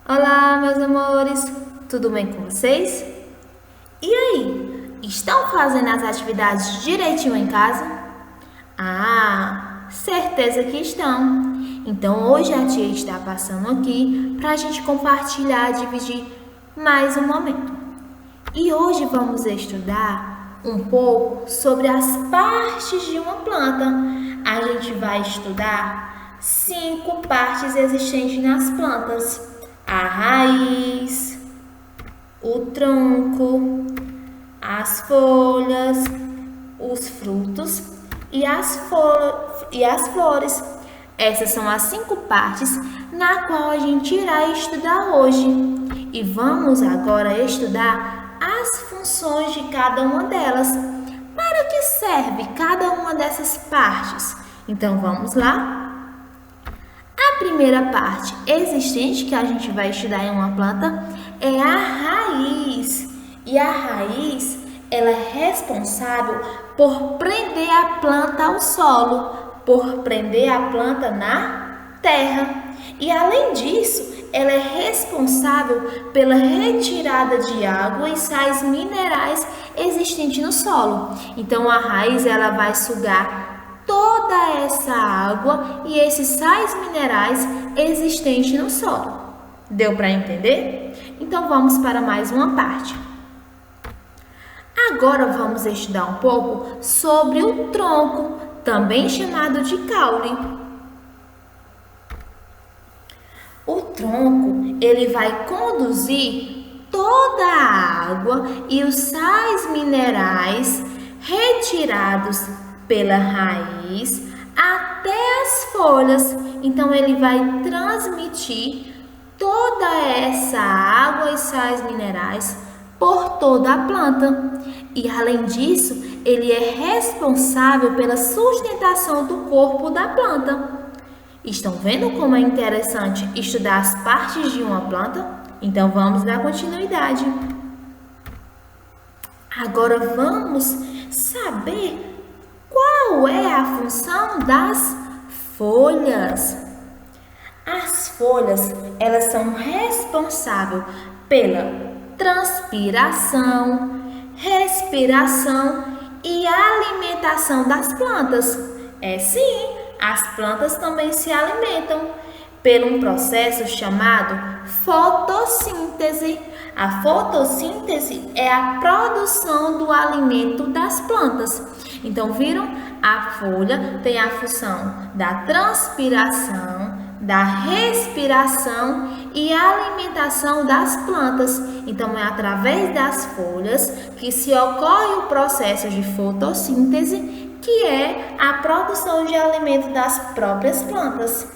Olá, meus amores, tudo bem com vocês? E aí, estão fazendo as atividades direitinho em casa? Ah, certeza que estão! Então hoje a tia está passando aqui para a gente compartilhar e dividir mais um momento. E hoje vamos estudar um pouco sobre as partes de uma planta. A gente vai estudar 5 partes existentes nas plantas: a raiz, o tronco, as folhas, os frutos e as flores. Essas são as 5 partes na qual a gente irá estudar hoje. E vamos agora estudar as funções de cada uma delas. Para que serve cada uma dessas partes? Então vamos lá? A primeira parte existente que a gente vai estudar em uma planta é a raiz. E a raiz, ela é responsável por prender a planta ao solo, por prender a planta na terra. E além disso, ela é responsável pela retirada de água e sais minerais existentes no solo. Então a raiz, ela vai sugar toda essa água e esses sais minerais existentes no solo. Deu para entender? Então vamos para mais uma parte. Agora vamos estudar um pouco sobre o tronco, também chamado de caule. O tronco, ele vai conduzir toda a água e os sais minerais retirados pela raiz até as folhas. Então ele vai transmitir toda essa água e sais minerais por toda a planta. E além disso, ele é responsável pela sustentação do corpo da planta. Estão vendo como é interessante estudar as partes de uma planta? Então vamos dar continuidade. Agora vamos saber qual é a função das folhas. As folhas, elas são responsáveis pela transpiração, respiração e alimentação das plantas. Sim, as plantas também se alimentam por um processo chamado fotossíntese. A fotossíntese é a produção do alimento das plantas. Então, viram? A folha tem a função da transpiração, da respiração e alimentação das plantas. Então, é através das folhas que se ocorre o processo de fotossíntese, que é a produção de alimento das próprias plantas.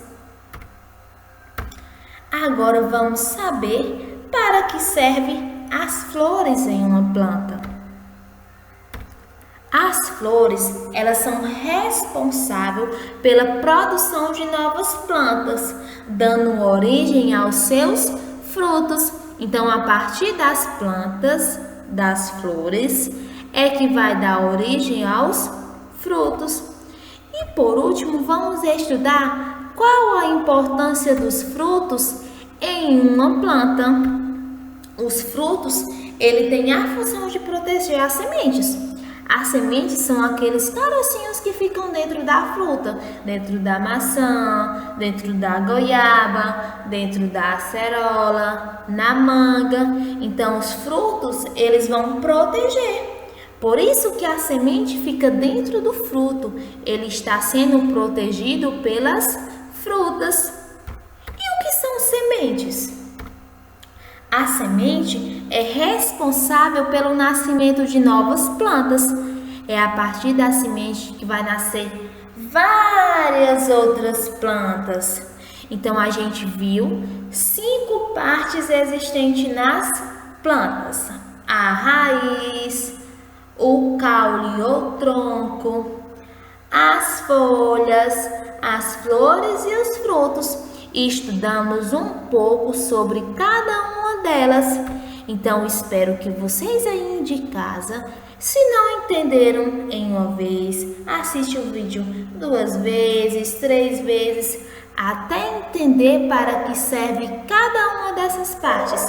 Agora vamos saber para que servem as flores em uma planta. As flores, elas são responsáveis pela produção de novas plantas, dando origem aos seus frutos. Então, a partir das plantas, das flores, é que vai dar origem aos frutos. E por último, vamos estudar qual a importância dos frutos em uma planta. Os frutos, ele tem a função de proteger as sementes. As sementes são aqueles carocinhos que ficam dentro da fruta, dentro da maçã, dentro da goiaba, dentro da acerola, na manga. Então, os frutos, eles vão proteger. Por isso que a semente fica dentro do fruto. Ele está sendo protegido pelas frutas. E o que são sementes? A semente é responsável pelo nascimento de novas plantas. É a partir da semente que vai nascer várias outras plantas. Então, a gente viu 5 partes existentes nas plantas: a raiz, o caule ou tronco, as folhas, as flores e os frutos. E estudamos um pouco sobre cada uma delas. Então, espero que vocês aí de casa, se não entenderam em uma vez, assiste o vídeo 2 vezes, 3 vezes, até entender para que serve cada uma dessas partes.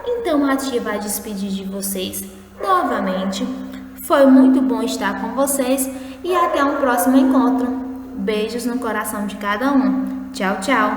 Então a tia vai despedir de vocês novamente. Foi muito bom estar com vocês e até um próximo encontro. Beijos no coração de cada um. Tchau, tchau!